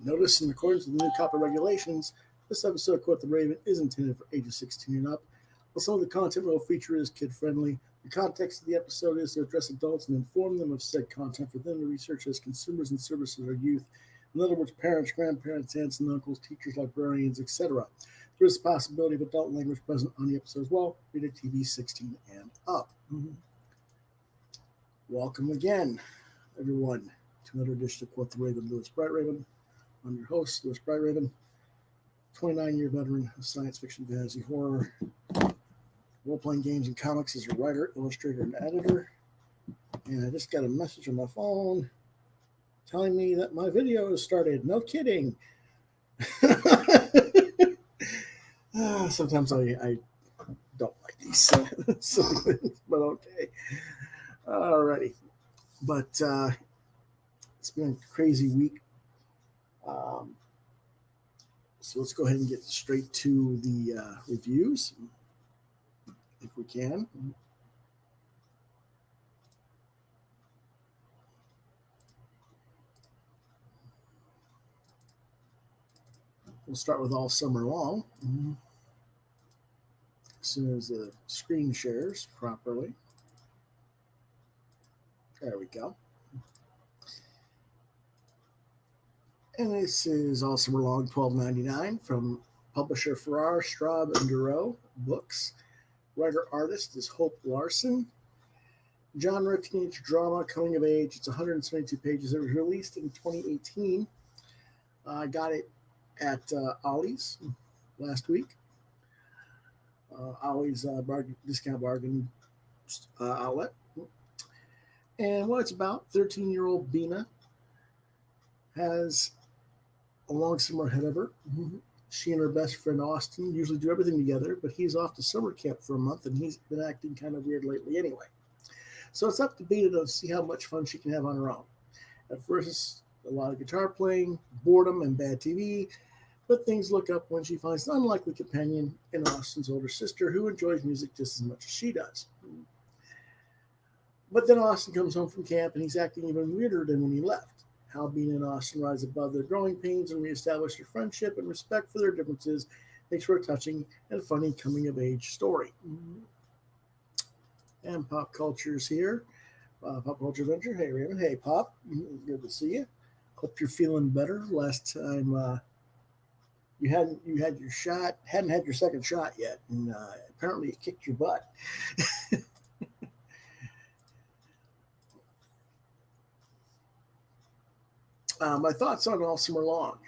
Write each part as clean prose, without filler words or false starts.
Notice, in accordance with the new copy regulations, this episode of Quoth the Raven is intended for ages 16 and up. While some of the content we'll feature is kid friendly, the context of the episode is to address adults and inform them of said content for them to research as consumers and services of youth. In other words, parents, grandparents, aunts and uncles, teachers, librarians, etc. There is a possibility of adult language present on the episode as well. Rated TV 16 and up. Welcome again, everyone, to another edition of Quoth the Raven, Lewis Bright Raven. I'm your host, Lewis Bright Raven, 29-year veteran of science fiction, fantasy, horror, role-playing games, and comics as a writer, illustrator, and editor. And I just got a message on my phone telling me that my video has started. No kidding. Sometimes I don't like these silly things, but okay. Alrighty. But it's been a crazy week. So let's go ahead and get straight to the reviews, if we can. We'll start with All Summer Long. As soon as the screen shares properly. There we go. And this is All Summer Long, $12.99 from publisher Farrar, Straub, and Duro Books. Writer-artist is Hope Larson. Genre, teenage drama, coming of age. It's 172 pages. It was released in 2018. I got it at Ollie's last week. Ollie's discount bargain outlet. And what it's about, 13-year-old Bina has a long summer ahead of her. She and her best friend Austin usually do everything together, but he's off to summer camp for a month, and he's been acting kind of weird lately anyway. So it's up to Bina to see how much fun she can have on her own. At first, it's a lot of guitar playing, boredom, and bad TV, but things look up when she finds an unlikely companion in Austin's older sister who enjoys music just as much as she does. But then Austin comes home from camp, and he's acting even weirder than when he left. How Bina and Austin rise above their growing pains and reestablish their friendship and respect for their differences makes for a touching and funny coming-of-age story. And Pop Culture's here. Pop Culture Adventure. Hey, Raven. Hey, Pop. Good to see you. Hope you're feeling better. Last time you hadn't had your second shot yet, and apparently it kicked your butt. My thoughts on All Summer Long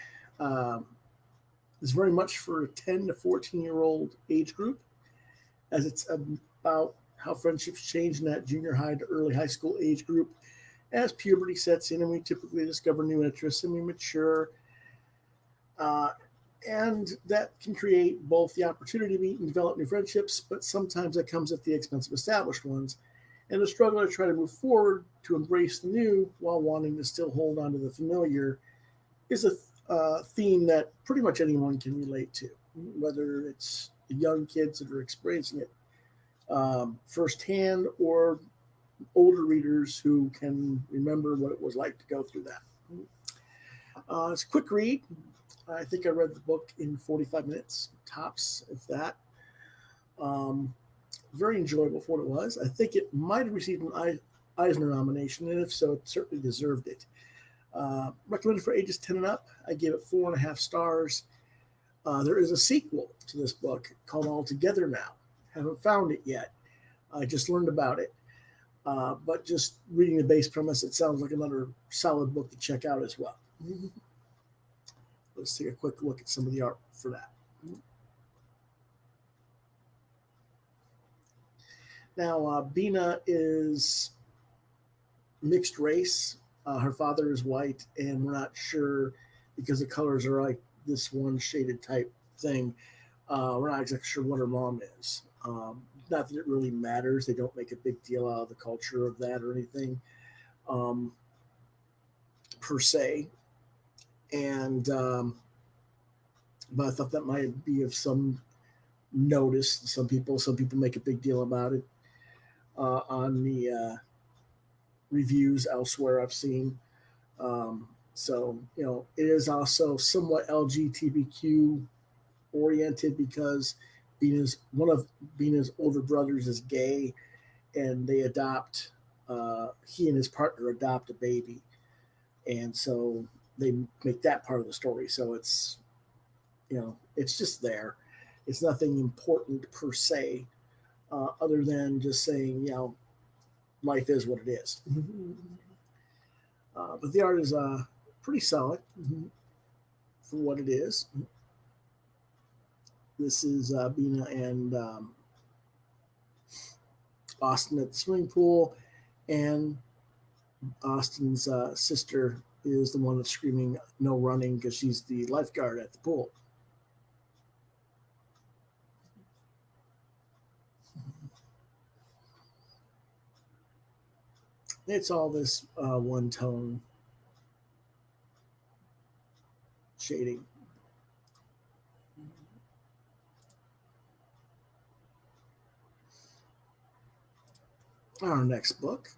is very much for a 10 to 14-year-old age group, as it's about how friendships change in that junior high to early high school age group as puberty sets in and we typically discover new interests and we mature. And that can create both the opportunity to meet and develop new friendships, but sometimes that comes at the expense of established ones. And the struggle to try to move forward to embrace the new while wanting to still hold on to the familiar is a theme that pretty much anyone can relate to, whether it's the young kids that are experiencing it firsthand or older readers who can remember what it was like to go through that. It's a quick read. I think I read the book in 45 minutes, tops, if that. Very enjoyable for what it was. I think it might have received an Eisner nomination, and if so, it certainly deserved it. Recommended for ages 10 and up. I gave it 4.5 stars. There is a sequel to this book called All Together Now. Haven't found it yet. I just learned about it. But just reading the base premise, it sounds like another solid book to check out as well. Let's take a quick look at some of the art for that. Now, Bina is mixed race. Her father is white, and we're not sure because the colors are like this one shaded type thing. We're not exactly sure what her mom is. Not that it really matters. They don't make a big deal out of the culture of that or anything per se. And but I thought that might be of some notice. Some people make a big deal about it on the reviews elsewhere I've seen. So, it is also somewhat LGBTQ oriented because one of Bina's older brothers is gay, and they adopt. He and his partner adopt a baby, and so they make that part of the story. So it's just there. It's nothing important per se, other than just saying, life is what it is. But the art is pretty solid for what it is. This is Bina and Austin at the swimming pool, and Austin's sister is the one that's screaming no running because she's the lifeguard at the pool. It's all this one tone shading. Our next book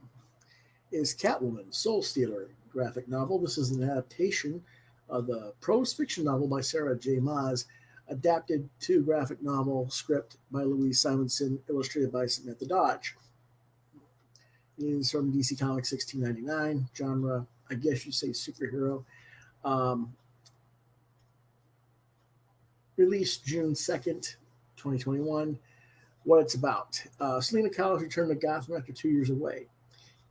is Catwoman, SOULSTEALER graphic novel. This is an adaptation of the prose fiction novel by Sarah J. Maas, adapted to graphic novel script by Louise Simonson, illustrated by Samantha Dodge. It is from DC Comics 1699, genre, I guess you say superhero. Released June 2nd, 2021. What it's about. Selena Kyle returned to Gotham after 2 years away.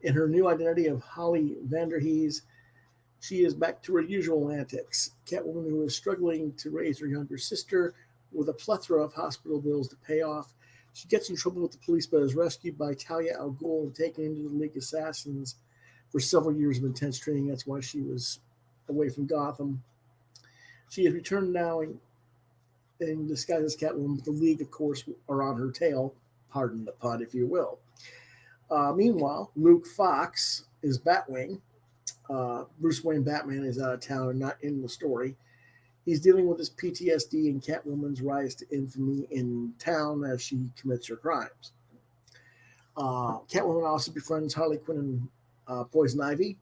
In her new identity of Holly Vanderhees, she is back to her usual antics. Catwoman, who is struggling to raise her younger sister with a plethora of hospital bills to pay off. She gets in trouble with the police but is rescued by Talia al Ghul and taken into the League of Assassins for several years of intense training. That's why she was away from Gotham. She has returned now in disguise as Catwoman, but the League, of course, are on her tail. Pardon the pun, if you will. Meanwhile, Luke Fox is Batwing. Bruce Wayne Batman is out of town and not in the story. He's dealing with his PTSD and Catwoman's rise to infamy in town as she commits her crimes. Catwoman also befriends Harley Quinn and Poison Ivy.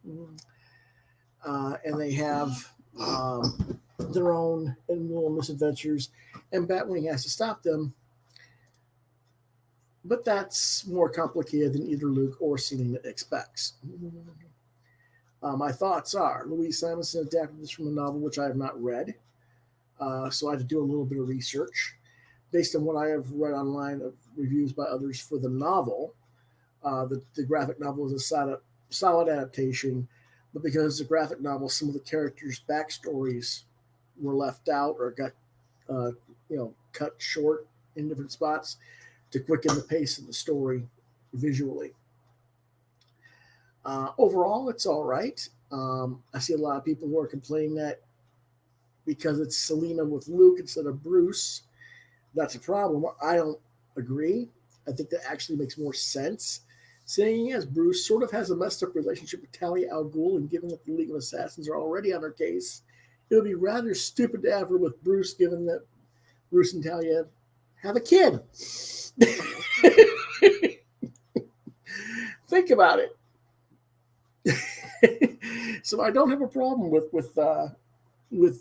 And they have their own little misadventures, and Batwing has to stop them. But that's more complicated than either Luke or Selena expects. My thoughts are, Louise Simonson adapted this from a novel which I have not read, so I had to do a little bit of research. Based on what I have read online of reviews by others for the novel, the graphic novel is a solid adaptation, but because it's a graphic novel, some of the characters' backstories were left out or got cut short in different spots to quicken the pace of the story visually. Overall, it's all right. I see a lot of people who are complaining that because it's Selena with Luke instead of Bruce, that's a problem. I don't agree. I think that actually makes more sense. Saying yes, Bruce sort of has a messed up relationship with Talia al Ghul, and given that the League of Assassins are already on her case, it would be rather stupid to have her with Bruce, given that Bruce and Talia have a kid. Think about it. So I don't have a problem with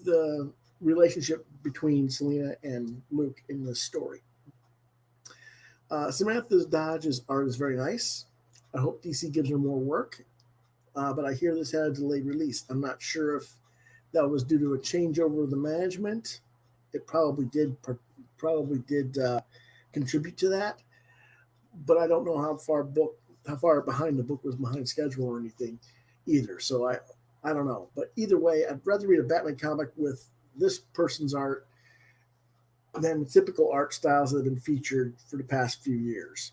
the relationship between Selena and Luke in this story. Samantha Dodge's art is very nice. I hope DC gives her more work, but I hear this had a delayed release. I'm not sure if that was due to a changeover of the management. It probably did contribute to that, but I don't know how far behind the book was behind schedule or anything either. So I don't know. But either way, I'd rather read a Batman comic with this person's art than the typical art styles that have been featured for the past few years.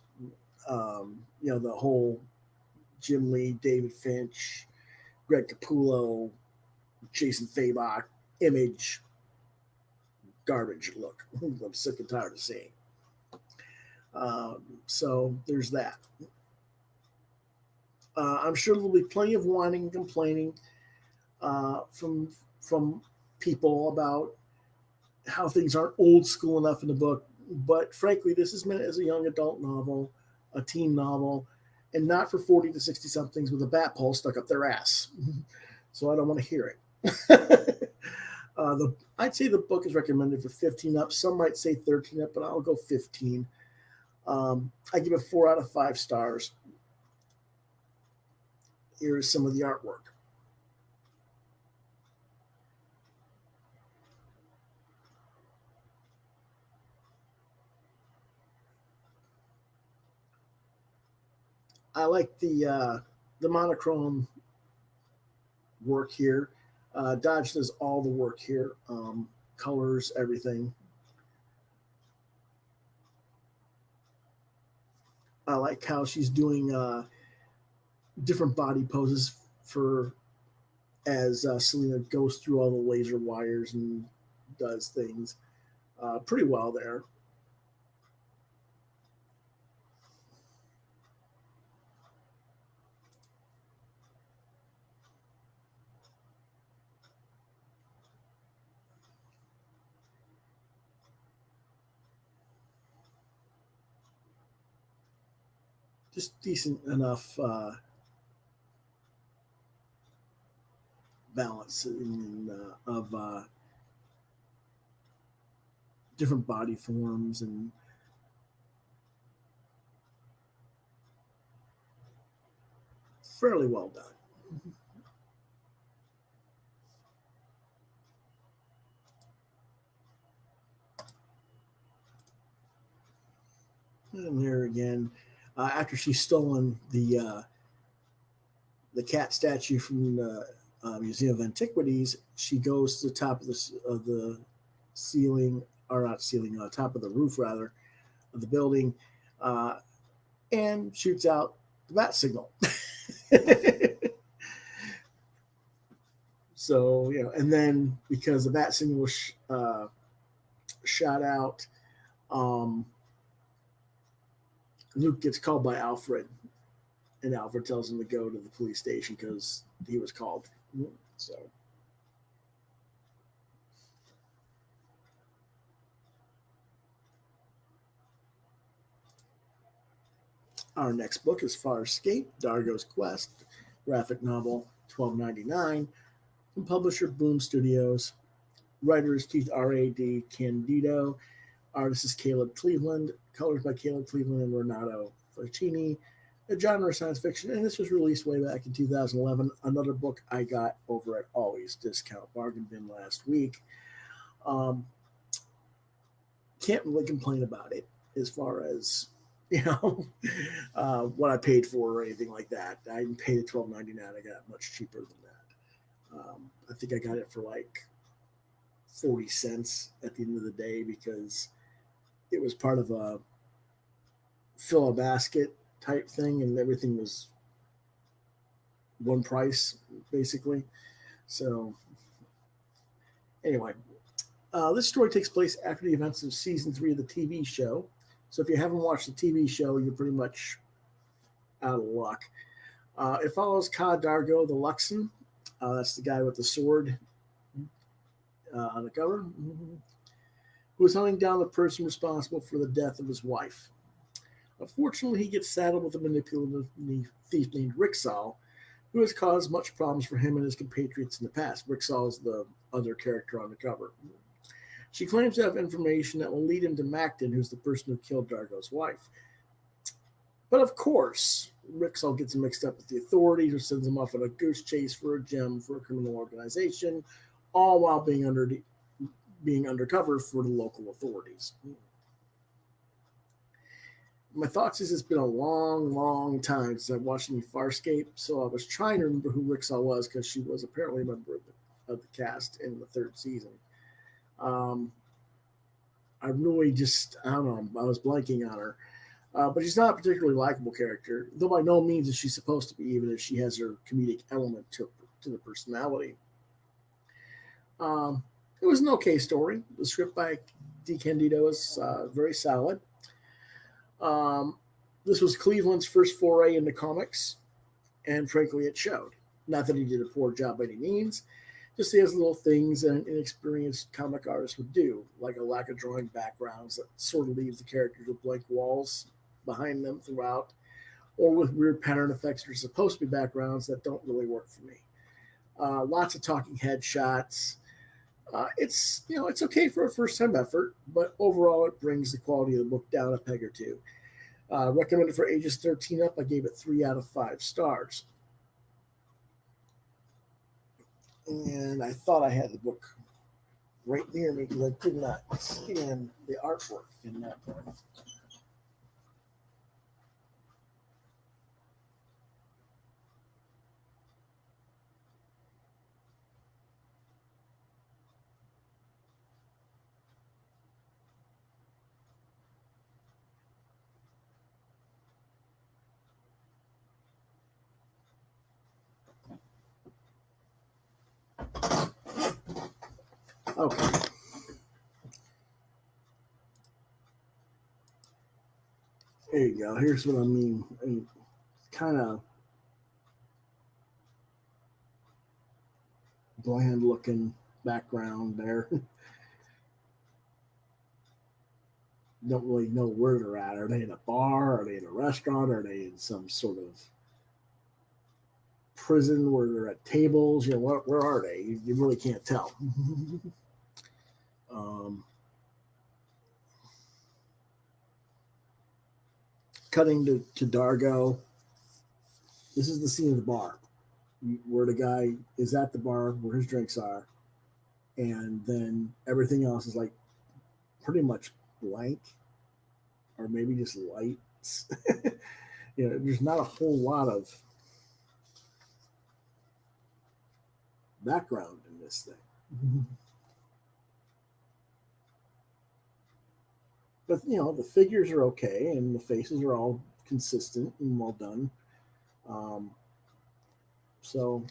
The whole Jim Lee, David Finch, Greg Capullo, Jason Fabok, Image, garbage look. I'm sick and tired of seeing. So there's that. I'm sure there'll be plenty of whining and complaining from people about how things aren't old school enough in the book. But frankly, this is meant as a young adult novel, a teen novel, and not for 40 to 60 somethings with a bat pole stuck up their ass. so I don't want to hear it. I'd say the book is recommended for 15 up. Some might say 13 up, but I'll go 15. I give it 4 out of 5 stars. Here is some of the artwork. I like the monochrome work here. Dodge does all the work here, colors, everything. I like how she's doing different body poses for as Selena goes through all the laser wires and does things pretty well there. Just decent enough balance of different body forms and fairly well done. And there again, after she's stolen the cat statue from the Museum of Antiquities, she goes to the top of the ceiling, or not ceiling, top of the roof rather, of the building, uh, and shoots out the bat signal. So and then because the bat signal was shot out, um, Luke gets called by Alfred, and Alfred tells him to go to the police station because he was called. So our next book is Farscape, Dargo's Quest, graphic novel, $12.99, from publisher Boom Studios. Writer is Keith R.A.D. Candido. Artist is Caleb Cleveland. Colors by Caleb Cleveland and Renato Facchini. The genre is science fiction, and this was released way back in 2011. Another book I got over at Always Discount Bargain Bin last week. Can't really complain about it as far as what I paid for or anything like that. I didn't pay the $12.99. I got it much cheaper than that. I think I got it for like 40 cents at the end of the day because it was part of a fill a basket type thing, and everything was one price basically. So anyway, this story takes place after the events of season 3 of the TV show. So if you haven't watched the TV show, you're pretty much out of luck. It follows Ka Dargo the Luxon. That's the guy with the sword on the cover, who is hunting down the person responsible for the death of his wife. Unfortunately, he gets saddled with a manipulative thief named Ricksall, who has caused much problems for him and his compatriots in the past. Ricksall is the other character on the cover. She claims to have information that will lead him to Macton, who's the person who killed Dargo's wife. But of course, Ricksall gets mixed up with the authorities, who sends him off on a goose chase for a gem for a criminal organization, all while being undercover for the local authorities. My thoughts is it's been a long, long time since I've watched any Farscape, so I was trying to remember who Ricksall was because she was apparently a member of the cast in the 3rd season. I really I don't know, I was blanking on her. But she's not a particularly likable character, though by no means is she supposed to be, even if she has her comedic element to the personality. It was an okay story. The script by D. Candido is very solid. This was Cleveland's first foray into comics, and frankly, it showed. Not that he did a poor job by any means, just his little things an inexperienced comic artist would do, like a lack of drawing backgrounds that sort of leaves the characters with blank walls behind them throughout, or with weird pattern effects that are supposed to be backgrounds that don't really work for me. Lots of talking head shots. It's okay for a first time effort, but overall it brings the quality of the book down a peg or two. Recommended for ages 13 up. I gave it 3 out of 5 stars. And I thought I had the book right near me because I did not scan the artwork in that book. Okay. There you go. Here's what I mean. Kind of bland looking background there. Don't really know where they're at. Are they in a bar? Are they in a restaurant? Are they in some sort of prison where they're at tables? Where are they? You really can't tell. Cutting to Dargo. This is the scene of the bar where the guy is at the bar where his drinks are, and then everything else is like pretty much blank, or maybe just lights. There's not a whole lot of background in this thing. But the figures are okay, and the faces are all consistent and well done. So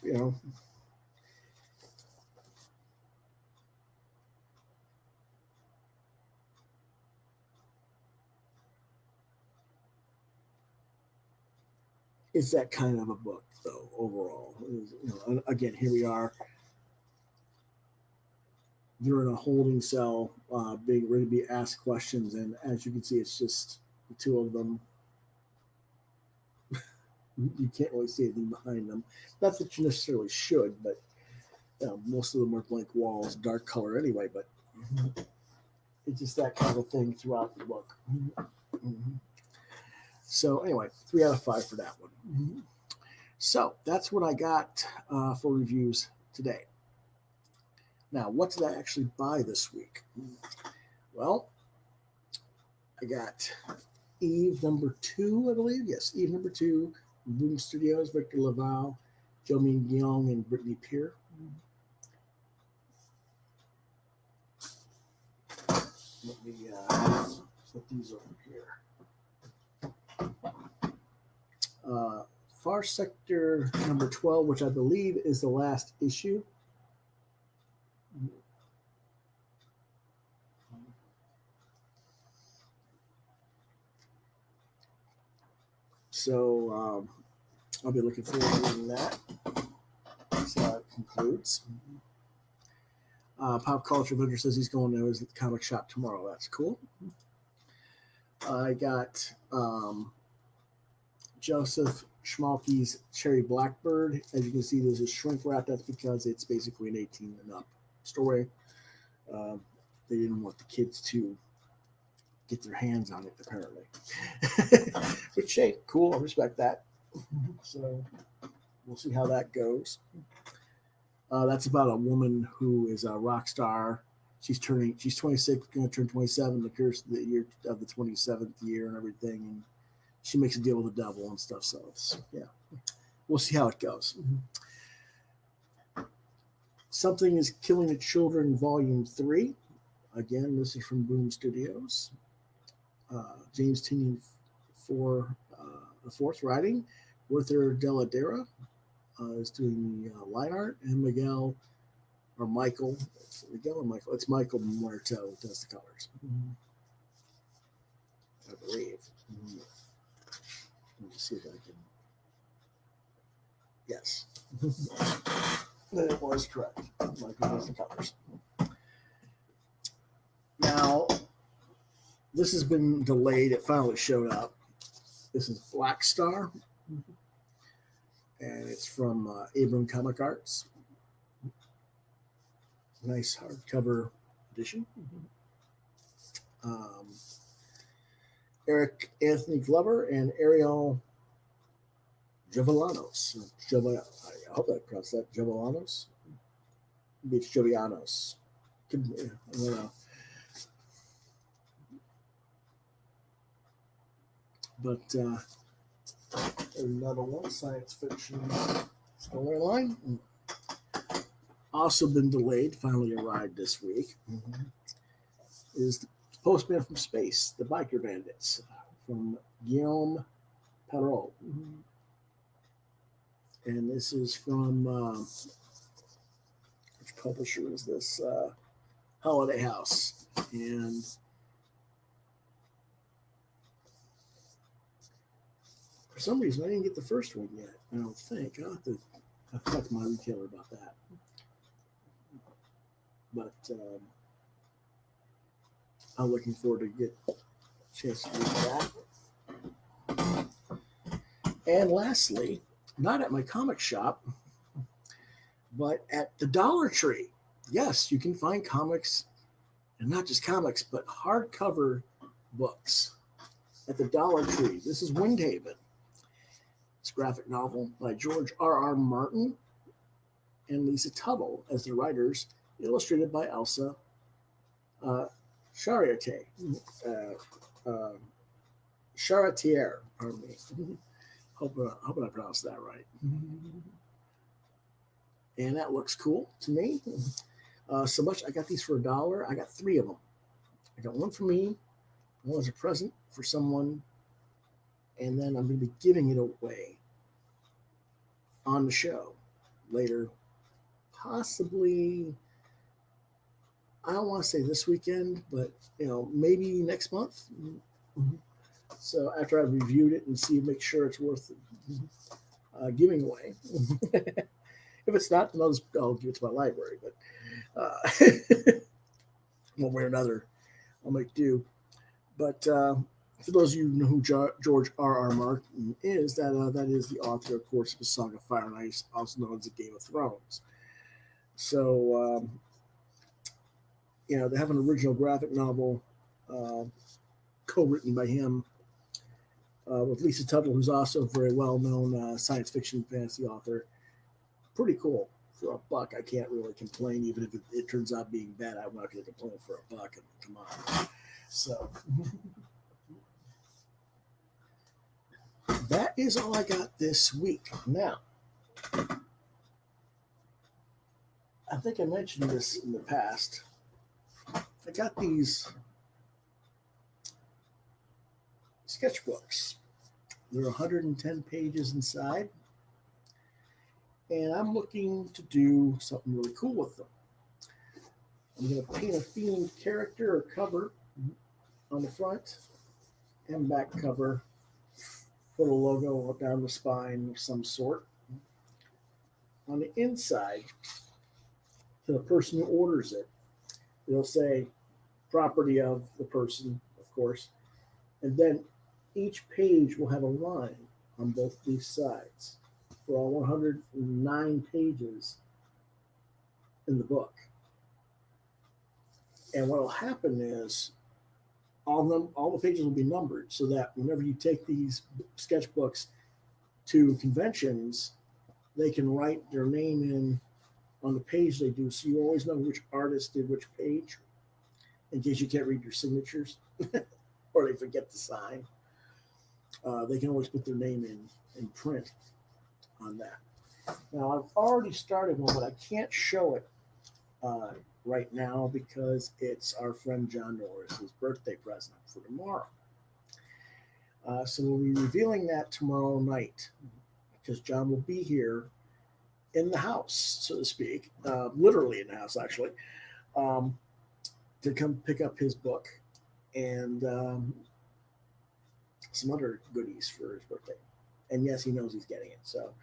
it's that kind of a book, though. Overall, again, here we are. They're in a holding cell, being ready to be asked questions, and as you can see, it's just the two of them. You can't really see anything behind them. Not that you necessarily should, but most of them are blank walls, dark color anyway. But it's just that kind of thing throughout the book. So anyway, 3 out of 5 for that one. So that's what I got for reviews today. Now, what did I actually buy this week? Well, I got Eve number 2, I believe. Yes, Eve number 2, Boom Studios, Victor Laval, Jo Min Young, and Brittany Peer. Let me put these over here. Far Sector number 12, which I believe is the last issue. So I'll be looking forward to reading that. That's how it concludes. Pop Culture Vendor says he's going to his comic shop tomorrow. That's cool. I got Joseph Schmalke's Cherry Blackbird. As you can see, there's a shrink wrap. That's because it's basically an 18 and up story. They didn't want the kids to get their hands on it, apparently. Which, hey, cool. I respect that. So we'll see how that goes. That's about a woman who is a rock star. She's 26, going to turn 27, occurs the year of the 27th year and everything. And she makes a deal with the devil and stuff. So we'll see how it goes. Something is Killing the Children, Volume 3. Again, this is from Boom Studios. James Tynion for the fourth writing. Werther Deladera is doing the line art, and Michael. It's Michael Muerto does the colors. I believe. Let me see if I can. Yes. That was correct. Michael does the colors. Now, this has been delayed. It finally showed up. This is Black Star, and it's from Abram Comic Arts. Nice hardcover edition. Eric Anthony Glover and Ariel Jovellanos. I hope I pronounced that. Jovellanos? Maybe it's Jovianos. I don't know. But another one, science fiction storyline. Also been delayed, finally arrived this week, is The Postman from Space, The Biker Bandits, from Guillaume Perrault. And this is from, which publisher is this? Holiday House. And for some reason, I didn't get the first one yet, I don't think. I'll have to talk to my retailer about that. But I'm looking forward to get a chance to read that. And lastly, not at my comic shop, but at the Dollar Tree. Yes, you can find comics, and not just comics, but hardcover books at the Dollar Tree. This is Windhaven. It's a graphic novel by George R.R. Martin and Lisa Tuttle as the writers, illustrated by Elsa Charretier. Charretier, pardon me. Hope I pronounced that right. And that looks cool to me. So much. I got these for $1. I got 3 of them. I got one for me, one as a present for someone, and then I'm going to be giving it away on the show later. Possibly, I don't want to say this weekend, but maybe next month. So after I've reviewed it and make sure it's worth giving away. If it's not, then I'll give it to my library. But one way or another, I'll make do. But for those of you who know who George R.R. Martin is, that is the author, of course, of the Song of Fire and Ice, also known as the Game of Thrones. So, they have an original graphic novel co-written by him with Lisa Tuttle, who's also a very well-known science fiction fantasy author. Pretty cool. For $1, I can't really complain, even if it turns out being bad. I'm not going to complain for $1. I mean, come on. So that is all I got this week. Now, I think I mentioned this in the past. I got these sketchbooks. They're 110 pages inside. And I'm looking to do something really cool with them. I'm going to paint a themed character or cover on the front and back cover. Put a logo down the spine of some sort. On the inside, to the person who orders it, it'll say property of the person, of course. And then each page will have a line on both these sides for all 109 pages in the book. And what will happen is all the pages will be numbered, so that whenever you take these sketchbooks to conventions, they can write their name in on the page they do, so you always know which artist did which page, in case you can't read your signatures or they forget to sign. They can always put their name in print on that. Now, I've already started one, but I can't show it right now because it's our friend John Norris's birthday present for tomorrow. So we'll be revealing that tomorrow night because John will be here in the house, so to speak, literally in the house, actually, to come pick up his book and some other goodies for his birthday. And yes, he knows he's getting it. So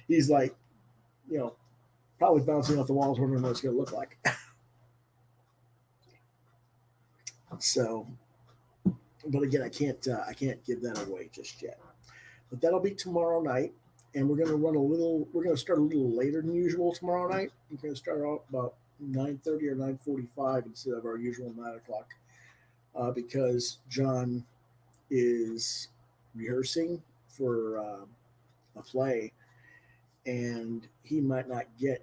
he's like, probably bouncing off the walls, wondering what it's going to look like. So, but again, I can't give that away just yet. But that'll be tomorrow night. and we're going to run a little. We're going to start a little later than usual tomorrow night. We're going to start out about 9:30 or 9:45 instead of our usual 9 o'clock, because John is rehearsing for a play, and he might not get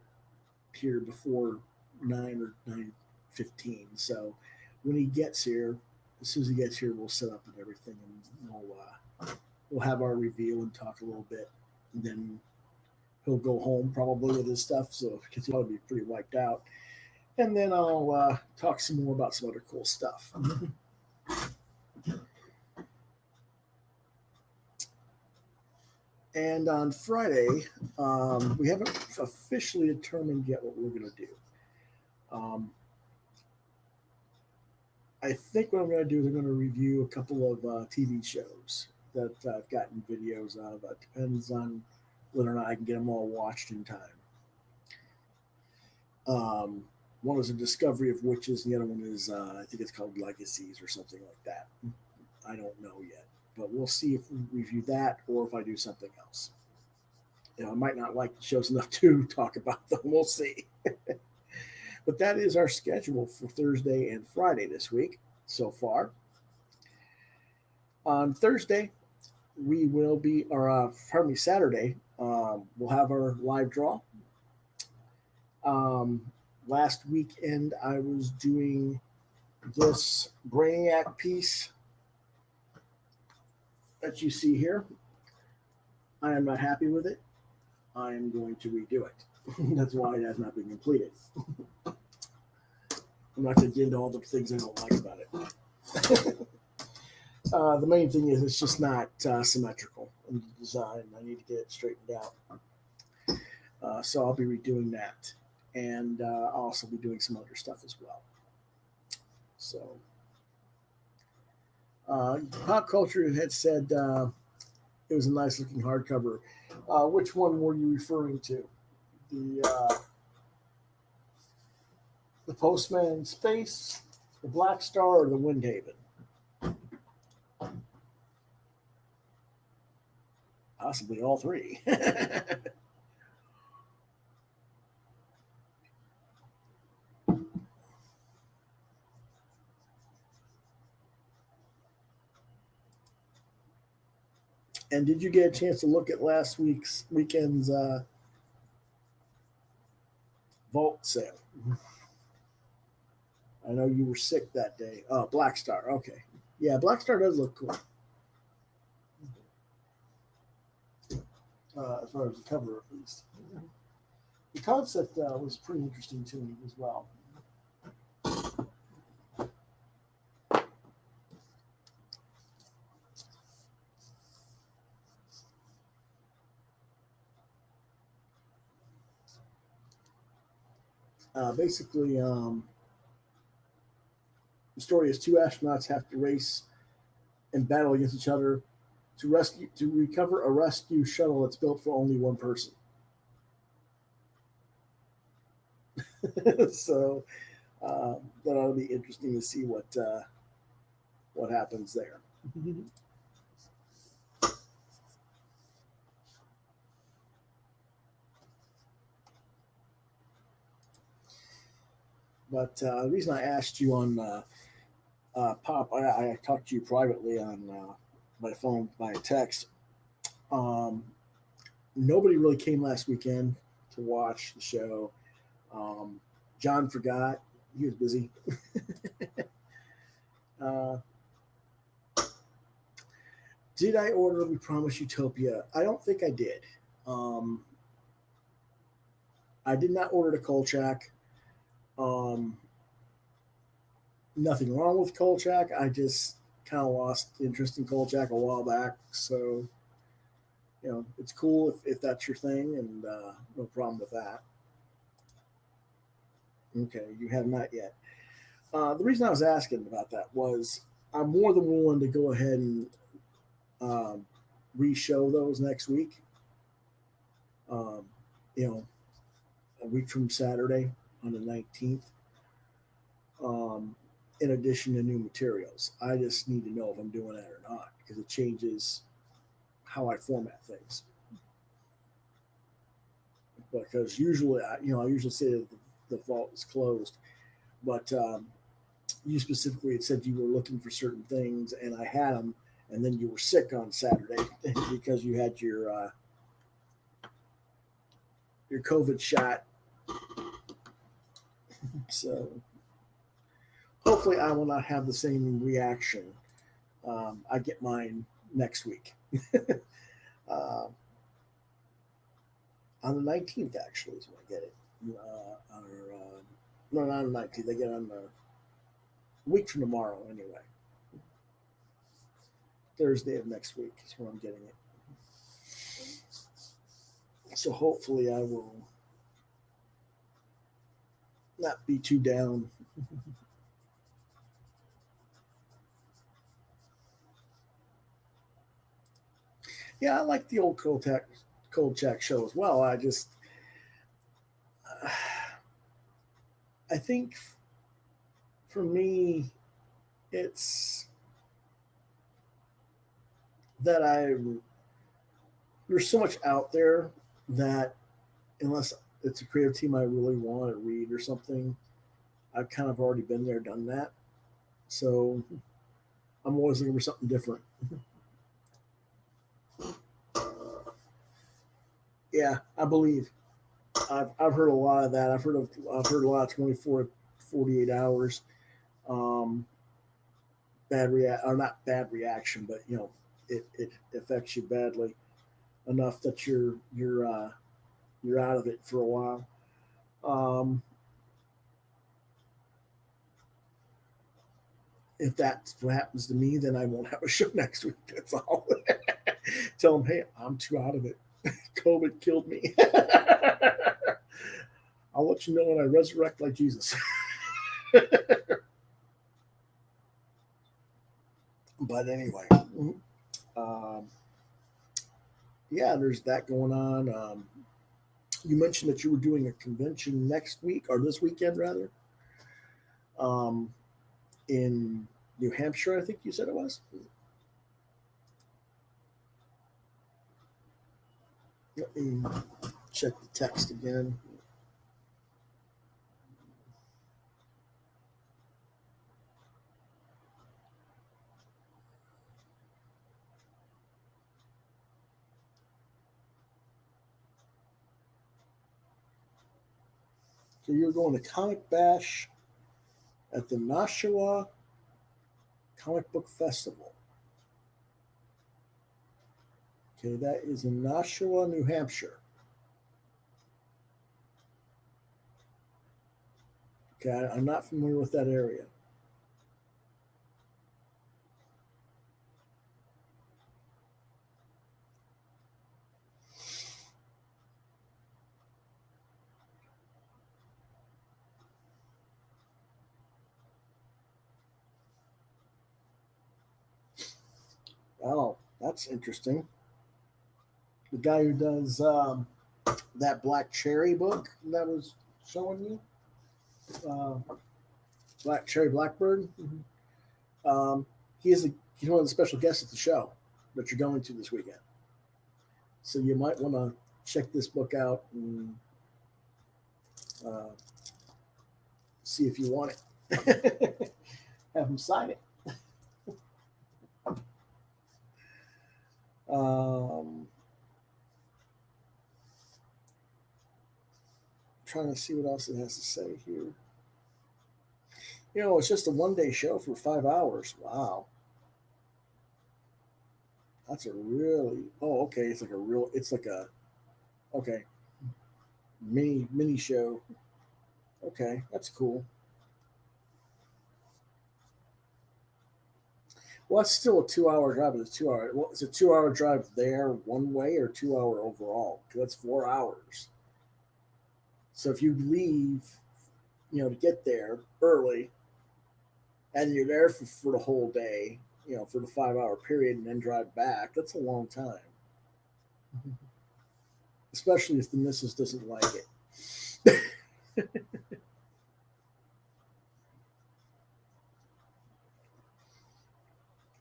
here before 9 or 9:15. So when he gets here, as soon as he gets here, we'll set up and everything, and we'll have our reveal and talk a little bit, and then he'll go home probably with his stuff, so because he'll be pretty wiped out, and then I'll talk some more about some other cool stuff. And on Friday, we haven't officially determined yet what we're going to do. I think what I'm going to do is I'm going to review a couple of TV shows that I've gotten videos of. It depends on whether or not I can get them all watched in time. One is a Discovery of Witches, and the other one is, I think it's called Legacies or something like that. I don't know yet, but we'll see if we review that or if I do something else. I might not like the shows enough to talk about them. We'll see. But that is our schedule for Thursday and Friday this week so far. On Thursday, we will be, or Saturday, we'll have our live draw. Last weekend, I was doing this Brainiac piece that you see here. I am not happy with it. I am going to redo it. That's why it has not been completed. I'm not going to get into all the things I don't like about it. The main thing is it's just not symmetrical in the design. I need to get it straightened out. So I'll be redoing that. And I'll also be doing some other stuff as well. So Pop Culture had said it was a nice looking hardcover. Which one were you referring to? The Postman in Space, the Black Star, or the Windhaven? Possibly all three. And did you get a chance to look at last weekend's vault sale? I know you were sick that day. Oh, Black Star. Okay. Yeah, Black Star does look cool. As far as the cover, at least. The concept was pretty interesting to me as well. Basically, the story is two astronauts have to race and battle against each other to recover a rescue shuttle that's built for only one person. So that ought to be interesting to see what happens there. But the reason I asked you on Pop, I talked to you privately on my phone by text. Nobody really came last weekend to watch the show. John forgot. He was busy. Did I order We Promise Utopia? I don't think I did. I did not order the Kolchak. Nothing wrong with Kolchak. I just kind of lost interest in Kolchak a while back. So, it's cool if that's your thing, and no problem with that. Okay, you have not yet. The reason I was asking about that was I'm more than willing to go ahead and re-show those next week. A week from Saturday on the 19th. In addition to new materials, I just need to know if I'm doing that or not because it changes how I format things. because usually, I usually say that the vault is closed, but you specifically had said you were looking for certain things, and I had them, and then you were sick on Saturday because you had your COVID shot. So hopefully, I will not have the same reaction. I get mine next week. uh, on the 19th, actually, is when I get it. No, not on the 19th. I get it on the week from tomorrow, anyway. Thursday of next week is when I'm getting it. So hopefully, I will not be too down. Yeah, I like the old Cold Check show as well. I think for me, it's that there's so much out there that unless it's a creative team I really want to read or something, I've kind of already been there, done that. So I'm always looking for something different. Yeah, I believe. I've heard a lot of that. I've heard a lot of 24 to 48 hours. Um, or not bad reaction, but it affects you badly enough that you're out of it for a while. Um, if that's what happens to me, then I won't have a show next week. That's all. Tell them, hey, I'm too out of it. COVID killed me. I'll let you know when I resurrect like Jesus. But anyway, um, yeah, there's that going on. You mentioned that you were doing a convention next week or this weekend, rather, um, in New Hampshire. I think you said it was. Let me check the text again. So you're going to Comic Bash at the Nashua Comic Book Festival. Okay, that is in Nashua, New Hampshire. Okay, I'm not familiar with that area. Oh, that's interesting. The guy who does that Black Cherry book that was showing you, uh, Black Cherry Blackbird. Um, he's one of the special guests at the show that you're going to this weekend. So you might want to check this book out and uh, see if you want it. Have him sign it. Trying to see what else it has to say here. It's just a 1 day show for 5 hours. Wow. That's a really, oh, okay. It's like a, okay, mini show. Okay, that's cool. Well, it's still a 2 hour drive. It's 2 hour. Well, it's a 2 hour drive there one way or 2 hour overall. Because that's 4 hours. So if you leave, to get there early, and you're there for the whole day, for the 5 hour period, and then drive back, that's a long time. Especially if the missus doesn't like it.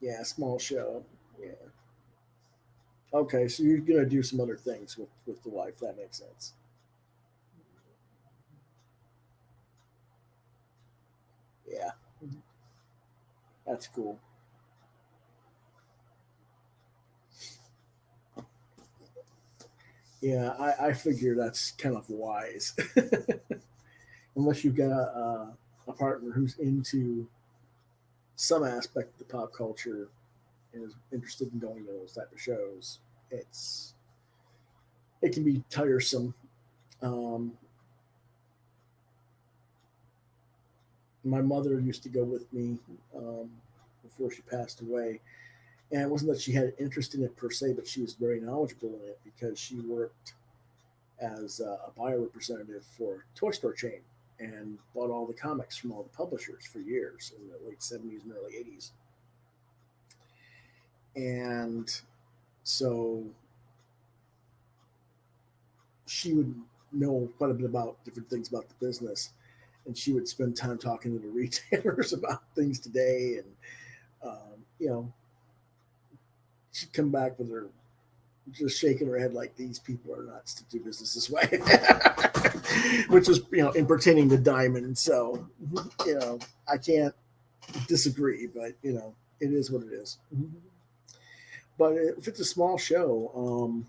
Yeah, small show. Yeah. Okay, so you're gonna do some other things with the wife. That makes sense. That's cool. Yeah, I figure that's kind of wise, unless you've got a partner who's into some aspect of the pop culture and is interested in going to those type of shows. It's it can be tiresome. Um, my mother used to go with me before she passed away, and it wasn't that she had an interest in it per se, but she was very knowledgeable in it because she worked as a buyer representative for a toy store chain and bought all the comics from all the publishers for years in the late 70s and early 80s. And so she would know quite a bit about different things about the business. And she would spend time talking to the retailers about things today. And, you know, she'd come back with her just shaking her head like these people are nuts to do business this way, which is, you know, in pertaining to Diamond. So, you know, I can't disagree, but, you know, it is what it is. But if it's a small show,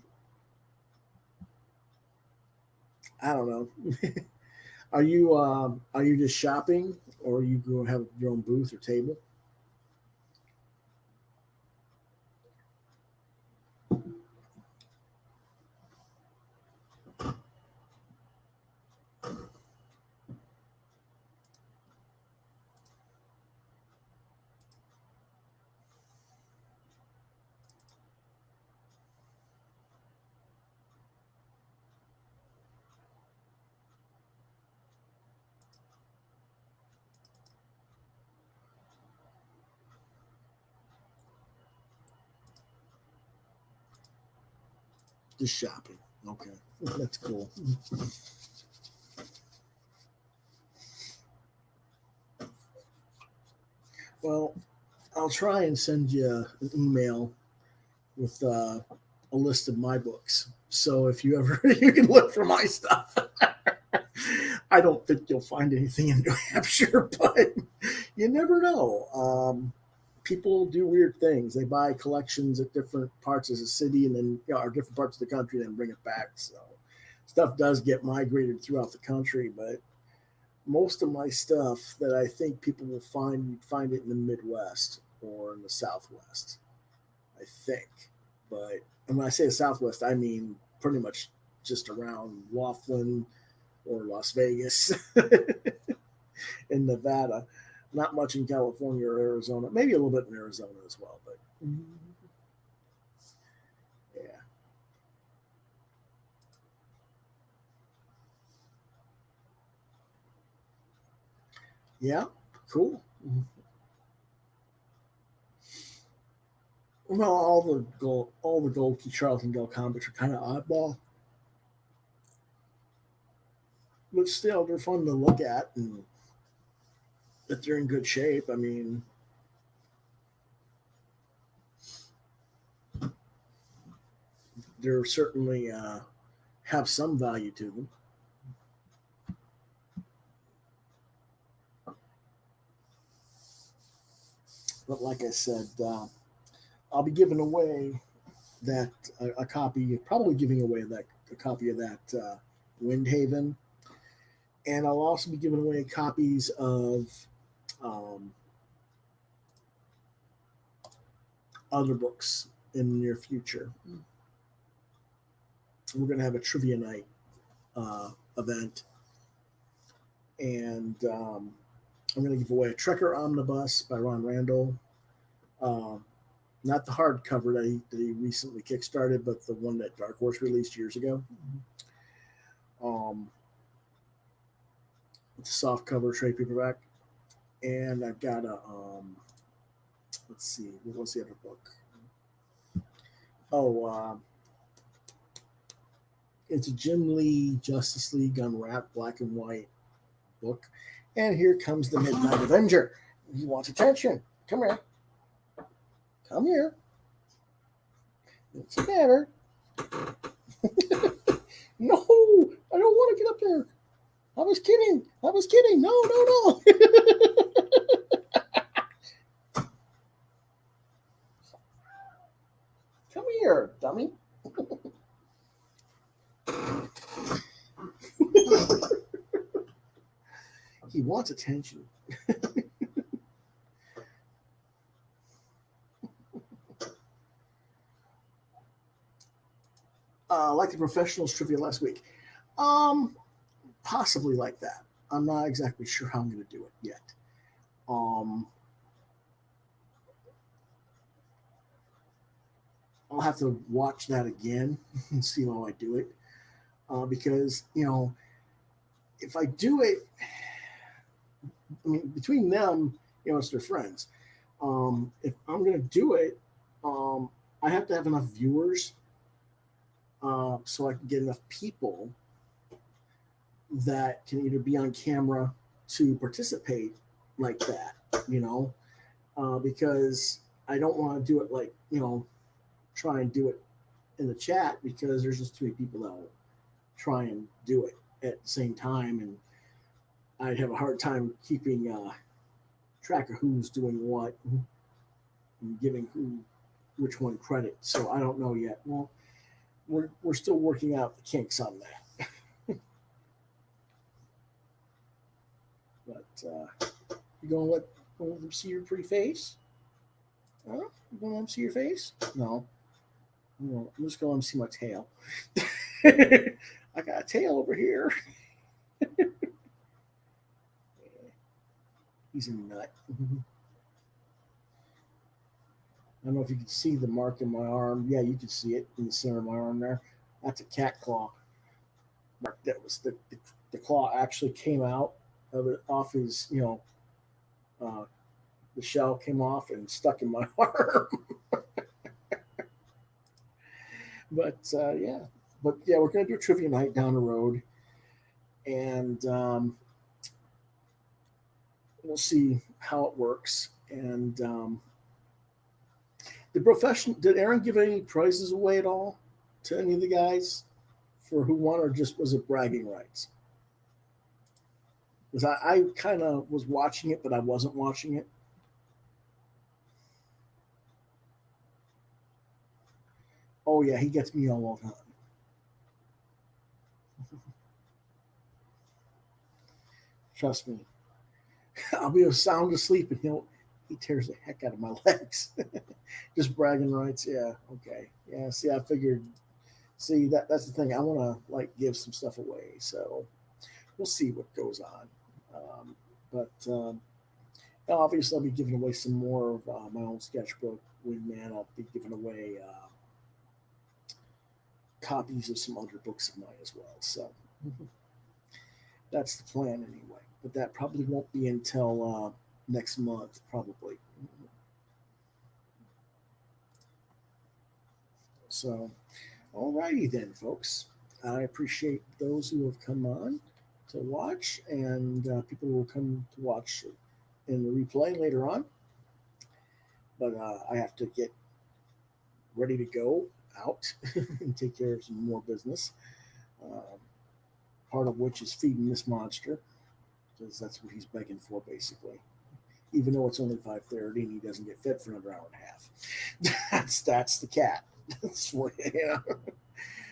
I don't know. Are you just shopping, or are you going to have your own booth or table? Just shopping. Okay, that's cool. Well, I'll try and send you an email with a list of my books. So if you ever you can look for my stuff. I don't think you'll find anything in New Hampshire, but you never know. People do weird things. They buy collections at different parts of the city and then, you know, or different parts of the country, and then bring it back. So stuff does get migrated throughout the country, but most of my stuff that I think people will find, you'd find it in the Midwest or in the Southwest, I think. But and when I say the Southwest, I mean pretty much just around Laughlin or Las Vegas in Nevada. Not much in California or Arizona. Maybe a little bit in Arizona as well. But yeah, yeah, cool. Well, all the gold key Charlton Dell comics are kind of oddball, but still they're fun to look at, and that they're in good shape. I mean, they're certainly have some value to them. But like I said, I'll be giving away that a copy, probably giving away that a copy of that Windhaven, and I'll also be giving away copies of um, other books in the near future. We're going to have a trivia night event, and I'm going to give away a Trekker Omnibus by Ron Randall. Um, Not the hardcover that he recently kickstarted, but the one that Dark Horse released years ago. Um, it's a soft cover trade paperback, and I've got a let's see, what was the other book? Oh, it's a Jim Lee Justice League Unwrapped black and white book, and here comes the Midnight Avenger. He wants attention. Come here. Come here. What's the matter? No, I don't want to get up there. I was kidding. I was kidding. No, no, no. He wants attention. Like the professionals trivia last week. Possibly like that. I'm not exactly sure how I'm going to do it yet. I'll have to watch that again and see how I do it. Because, if I do it, I mean, between them, it's their friends. If I'm going to do it, I have to have enough viewers so I can get enough people that can either be on camera to participate like that, because I don't want to do it like, try and do it in the chat because there's just too many people that will try and do it at the same time. And I'd have a hard time keeping track of who's doing what and giving which one credit. So I don't know yet. Well, we're still working out the kinks on that. But you gonna let them see your pretty face? Huh? You gonna let them see your face? No. I'm just gonna let them see my tail. I got a tail over here. He's a nut. I don't know if you can see the mark in my arm. Yeah, you can see it in the center of my arm there. That's a cat claw mark. That was the claw actually came out of it off his, the shell came off and stuck in my arm. But we're gonna do a trivia night down the road, and we'll see how it works. And did Aaron give any prizes away at all to any of the guys for who won, or just was it bragging rights? Because I kind of was watching it, but I wasn't watching it. Oh yeah, he gets me all the time. Trust me. I'll be sound asleep and he tears the heck out of my legs. Just bragging rights. Yeah. Okay. Yeah. See, I figured. See, that's the thing. I want to give some stuff away. So we'll see what goes on. But obviously, I'll be giving away some more of my own sketchbook. Wingman. I'll be giving away copies of some other books of mine as well. So that's the plan anyway. But that probably won't be until next month, probably. So, alrighty then, folks. I appreciate those who have come on to watch, and people who will come to watch in the replay later on. But I have to get ready to go out and take care of some more business. Part of which is feeding this monster, because that's what he's begging for, basically. Even though it's only 5:30 and he doesn't get fed for another hour and a half. That's the cat. That's what,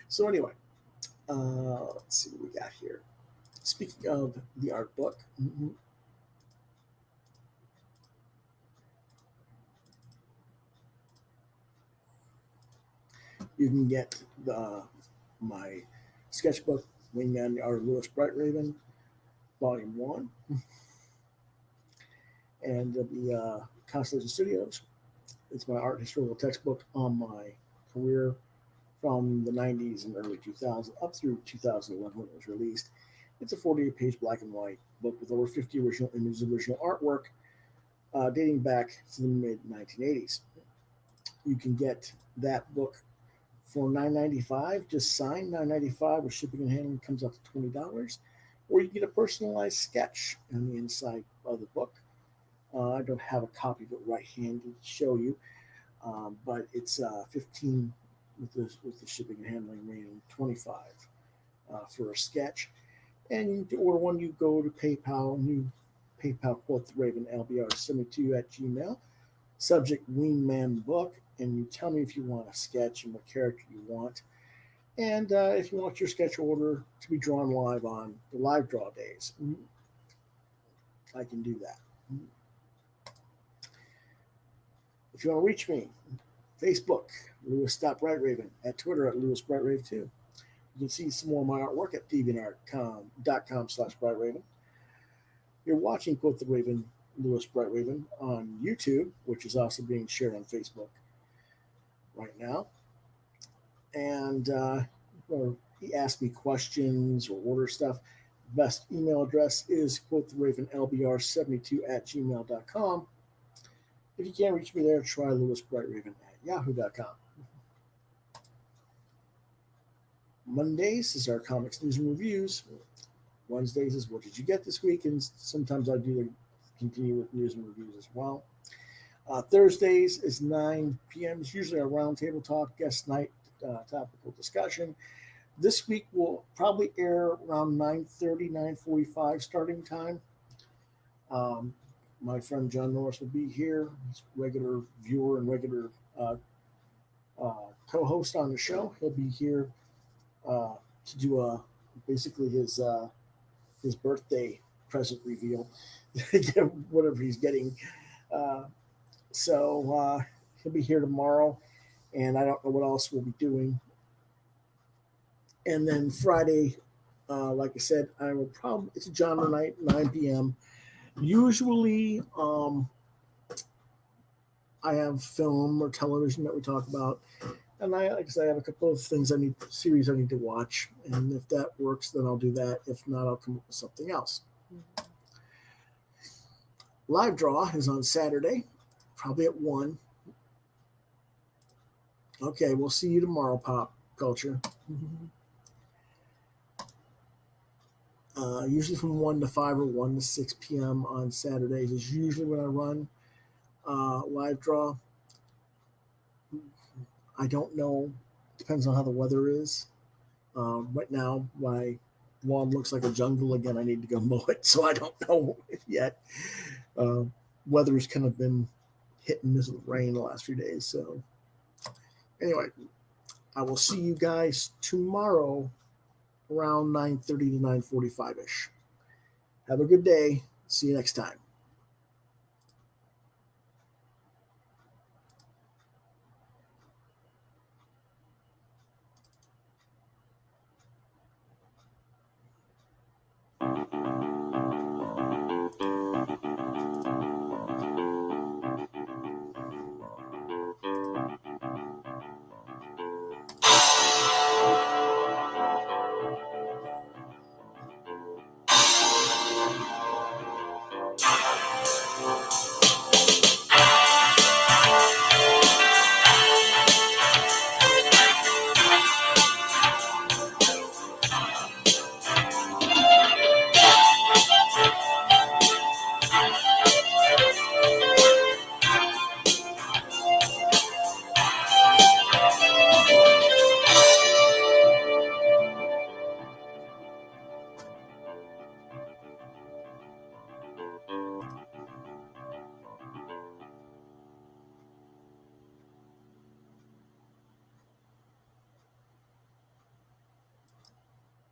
So anyway, let's see what we got here. Speaking of the art book, you can get my sketchbook, Wingman, the Art of Lewis Bright Raven, Volume 1. And it'll be Constellation Studios. It's my art historical textbook on my career from the 90s and early 2000s up through 2011 when it was released. It's a 48-page black and white book with over 50 original images, original artwork dating back to the mid-1980s. You can get that book for $9.95, just signed $9.95 with shipping and handling comes up to $20. Or you can get a personalized sketch on the inside of the book. I don't have a copy of it right-handed to show you, but it's 15 with the shipping and handling remaining 25 for a sketch. And to order one, you go to PayPal, PayPal Quoth Raven LBR72 at Gmail. Subject Wingman book, and you tell me if you want a sketch and what character you want, and if you want your sketch order to be drawn live on the live draw days. I can do that. If you want to reach me, Facebook, Lewis.BrightRaven, at Twitter at LewisBrightRave2. You can see some more of my artwork at deviantart.com/BrightRaven. You're watching Quoth the Raven, Lewis Brightraven on YouTube, which is also being shared on Facebook right now. And or ask me questions or order stuff. Best email address is quotheravenlbr72@gmail.com. If you can't reach me there, try lewisbrightraven@yahoo.com. Mondays is our comics news and reviews. Wednesdays is what did you get this week, and sometimes I do continue with news and reviews as well. Thursdays is 9 p.m. It's usually a roundtable talk, guest night, topical discussion. This week will probably air around 9:30, 9:45 starting time. My friend John Norris will be here. He's a regular viewer and regular co-host on the show. He'll be here to do basically his birthday present reveal, whatever he's getting. So he'll be here tomorrow, and I don't know what else we'll be doing. And then Friday, like I said, it's a genre night, 9 p.m. Usually, I have film or television that we talk about, and like I said, I have a couple of series I need to watch, and if that works, then I'll do that. If not, I'll come up with something else. Live draw is on Saturday, probably at 1. Okay, we'll see you tomorrow, Pop Culture. Usually from 1 to 5 or 1 to 6 p.m. on Saturdays is usually when I run live draw. I don't know. Depends on how the weather is. Right now, my lawn looks like a jungle again. I need to go mow it, so I don't know yet. Weather's kind of been hit and miss with rain the last few days. So anyway, I will see you guys tomorrow around 9:30 to 9:45-ish. Have a good day. See you next time.